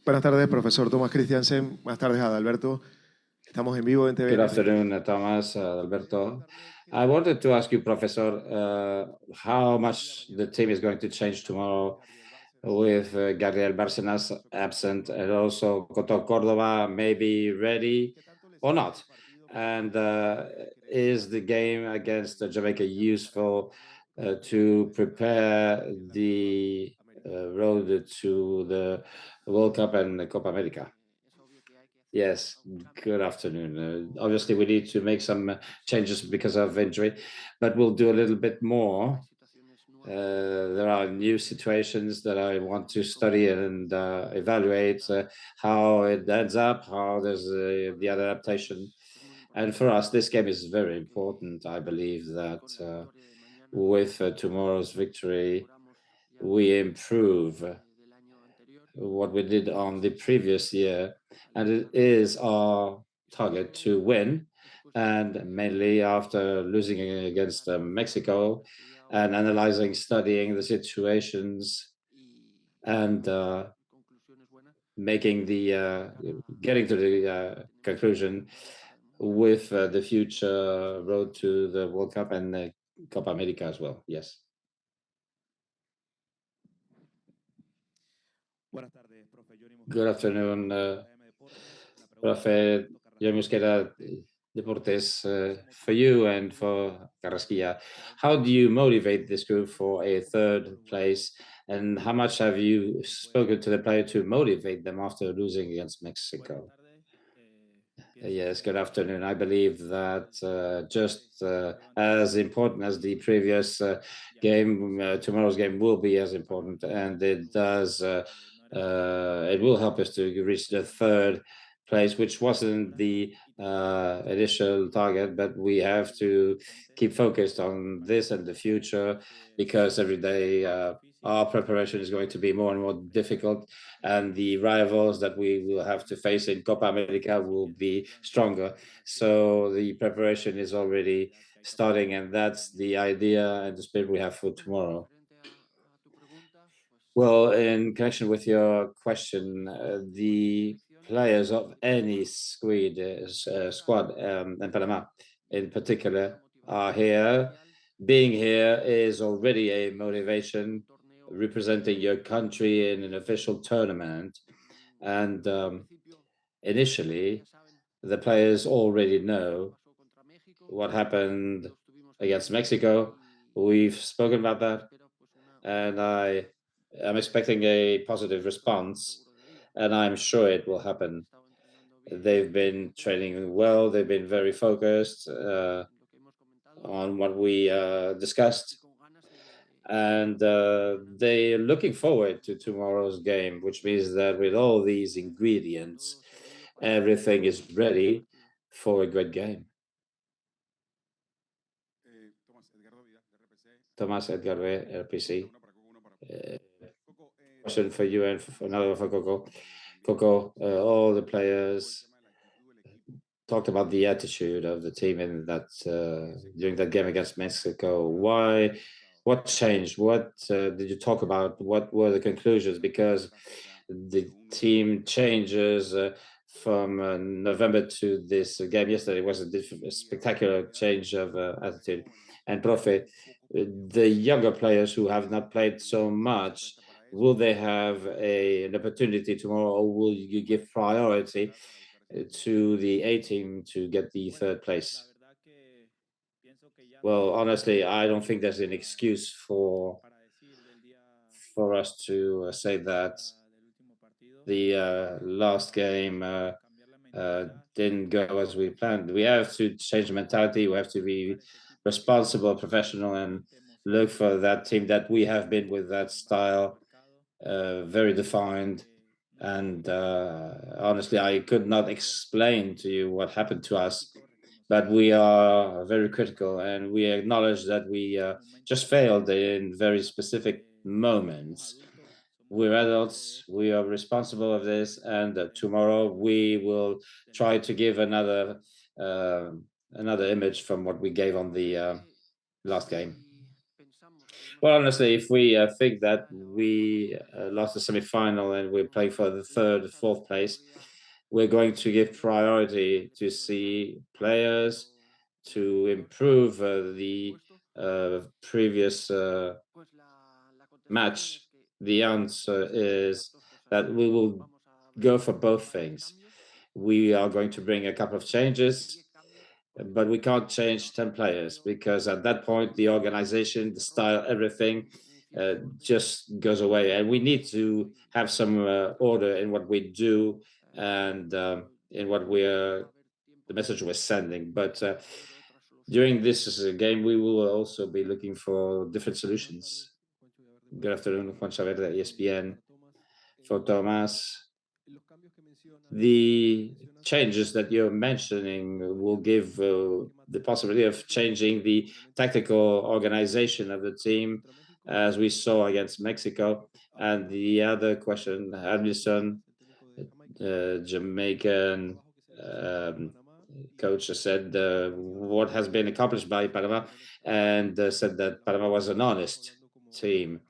Buenas tardes, profesor Tomás Christiansen. Buenas tardes, Adalberto. Estamos en vivo en Good TVN. afternoon, Thomas, Alberto. I wanted to ask you, Professor, how much the team is going to change tomorrow with Gabriel Bárcenas absent and also Coto Córdoba maybe ready or not? And is the game against Jamaica useful to prepare the road to the World Cup and the Copa America? Yes, good afternoon. Obviously, we need to make some changes because of injury, but we'll do a little bit more. There are new situations that I want to study and evaluate how it ends up, how there's the adaptation. And for us, this game is very important. I believe that with tomorrow's victory, we improve what we did on the previous year, and it is our target to win. And mainly after losing against Mexico and analyzing, studying the situations and making the getting to the conclusion with the future road to the World Cup and Copa America as well. Yes. Good afternoon, Profe Mosquera Deportes, for you and for Carrasquilla. How do you motivate this group for a third place? And how much have you spoken to the player to motivate them after losing against Mexico? Yes, good afternoon. I believe that just as important as the previous game, tomorrow's game will be as important, and it does. It will help us to reach the third place, which wasn't the initial target, but we have to keep focused on this and the future because every day our preparation is going to be more and more difficult, and the rivals that we will have to face in Copa America will be stronger. So the preparation is already starting, and that's the idea and the spirit we have for tomorrow. Well, in connection with your question, the players of any squad in Panama in particular are here. Being here is already a motivation, representing your country in an official tournament. And initially, the players already know what happened against Mexico. We've spoken about that, and I am expecting a positive response, and I'm sure it will happen. They've been training well, they've been very focused on what we discussed, and they're looking forward to tomorrow's game, which means that with all these ingredients, everything is ready for a great game. Thomas Edgar, RPC. Question for you and for another for Coco. Coco, all the players talked about the attitude of the team in that during that game against Mexico. Why? What changed? What did you talk about? What were the conclusions? Because the team changes from November to this game yesterday was a spectacular change of attitude. And Profe, the younger players who have not played so much, will they have an opportunity tomorrow, or will you give priority to the A team to get the third place? Well, honestly, I don't think there's an excuse for us to say that the last game didn't go as we planned. We have to change the mentality. We have to be responsible, professional, and look for that team that we have been with, that style, very defined. And honestly, I could not explain to you what happened to us, but we are very critical, and we acknowledge that we just failed in very specific moments. We're adults, we are responsible of this, and tomorrow we will try to give another image from what we gave on the last game. Well, honestly, if we think that we lost the semi-final and we're playing for the third, fourth place, we're going to give priority to see players to improve the previous match. The answer is that we will go for both things. We are going to bring a couple of changes, but we can't change 10 players because at that point, the organization, the style, everything just goes away. And we need to have some order in what we do and in what we're, the message we're sending. But during this game, we will also be looking for different solutions. Good afternoon, Juan Xavier at ESPN. For Thomas, the changes that you're mentioning will give the possibility of changing the tactical organization of the team, as we saw against Mexico. And the other question, Anderson, Jamaican coach, said what has been accomplished by Panama, and said that Panama was an honest team.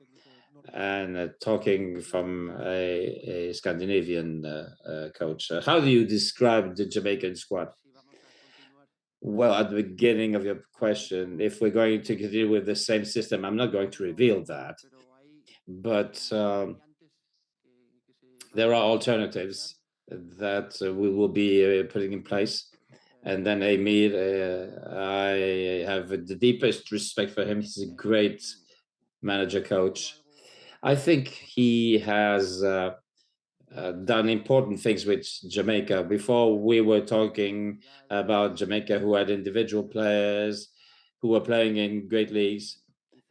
And talking from a Scandinavian coach, how do you describe the Jamaican squad? Well, at the beginning of your question, if we're going to continue with the same system, I'm not going to reveal that, but there are alternatives that we will be putting in place. And then Amir, I have the deepest respect for him. He's a great manager coach. I think he has done important things with Jamaica. Before, we were talking about Jamaica, who had individual players who were playing in great leagues.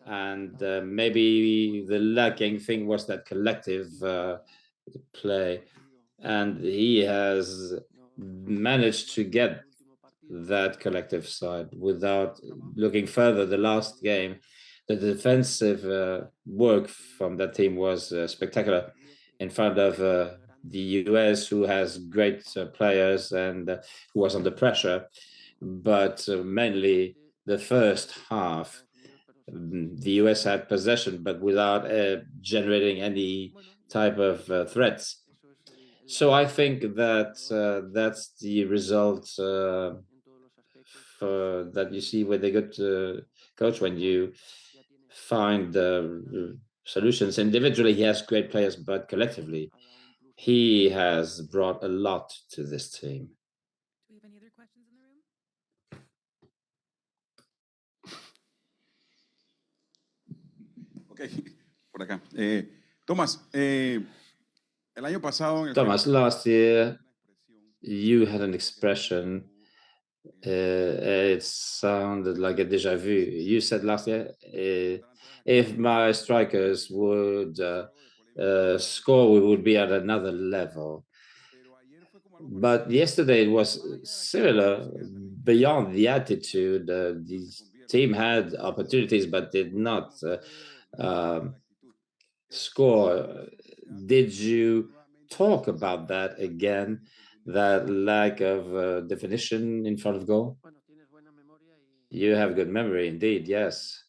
And maybe the lacking thing was that collective play. And he has managed to get that collective side without looking further. The last game, the defensive work from that team was spectacular in front of the US, who has great players and who was under pressure. But mainly the first half, the US had possession, but without generating any type of threats. So I think that that's the result that you see with a good coach when you find solutions. Individually, he has great players, but collectively, he has brought a lot to this team. Do we have any other questions in the room? Ok, por acá. Tomás, el año pasado, Thomas, last year you had an expression. It sounded like a déjà vu. You said last year, if my strikers would score, we would be at another level. But yesterday it was similar beyond the attitude. The team had opportunities but did not score. Did you talk about that again, that lack of definition in front of goal? You have good memory indeed, yes.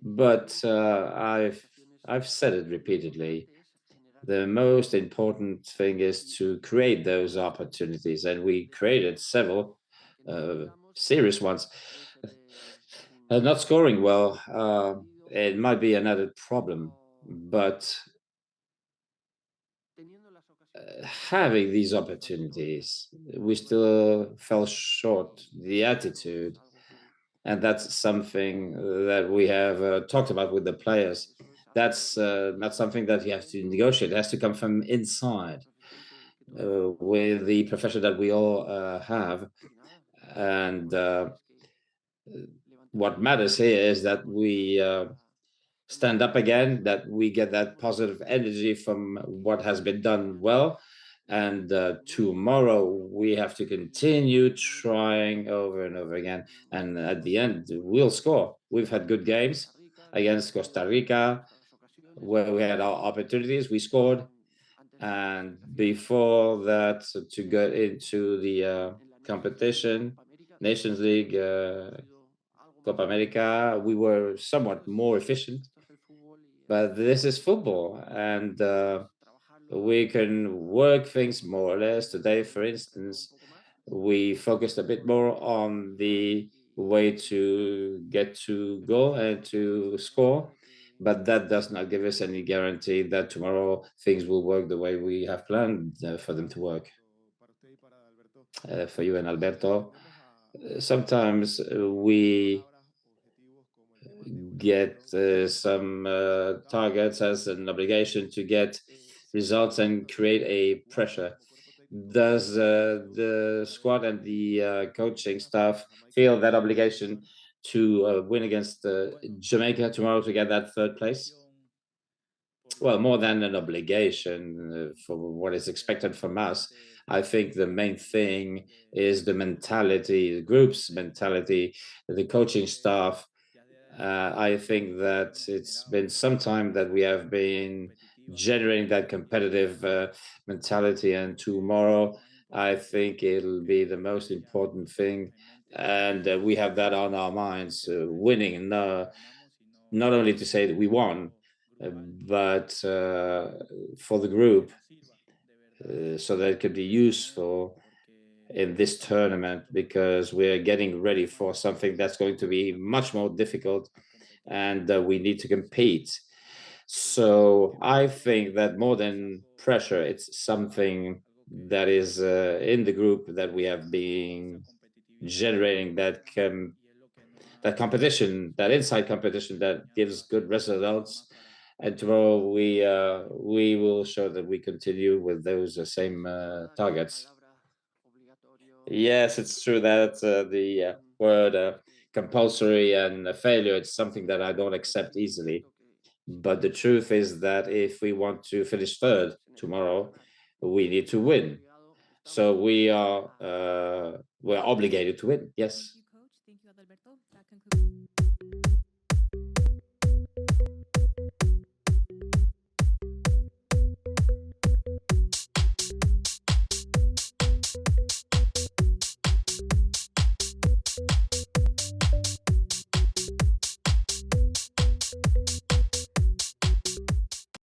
But I've said it repeatedly. The most important thing is to create those opportunities, and we created several serious ones. Not scoring well, it might be another problem, but having these opportunities, we still fell short. The attitude, and that's something that we have talked about with the players. That's not something that you have to negotiate. It has to come from inside, with the profession that we all have. And what matters here is that we stand up again, that we get that positive energy from what has been done well. And tomorrow we have to continue trying over and over again. And at the end, we'll score. We've had good games against Costa Rica, where we had our opportunities, we scored. And before that, to go into the competition, Nations League, Copa America, we were somewhat more efficient, but this is football, and we can work things more or less. Today, for instance, we focused a bit more on the way to get to goal and to score, but that does not give us any guarantee that tomorrow things will work the way we have planned for them to work. For you and Alberto, sometimes we get some targets as an obligation to get results and create a pressure. Does the squad and the coaching staff feel that obligation to win against Jamaica tomorrow to get that third place? Well, more than an obligation for what is expected from us, I think the main thing is the mentality, the group's mentality, the coaching staff. I think that it's been some time that we have been generating that competitive mentality, and tomorrow I think it'll be the most important thing, and we have that on our minds, winning, and not only to say that we won, but for the group, so that it could be useful in this tournament, because we're getting ready for something that's going to be much more difficult, and we need to compete. So I think that more than pressure, it's something that is in the group that we have been generating that competition, that inside competition that gives good results. And tomorrow we will show that we continue with those same targets. Yes, it's true that the word compulsory and failure, it's something that I don't accept easily. But the truth is that if we want to finish third tomorrow, we need to win. So we're obligated to win. Yes.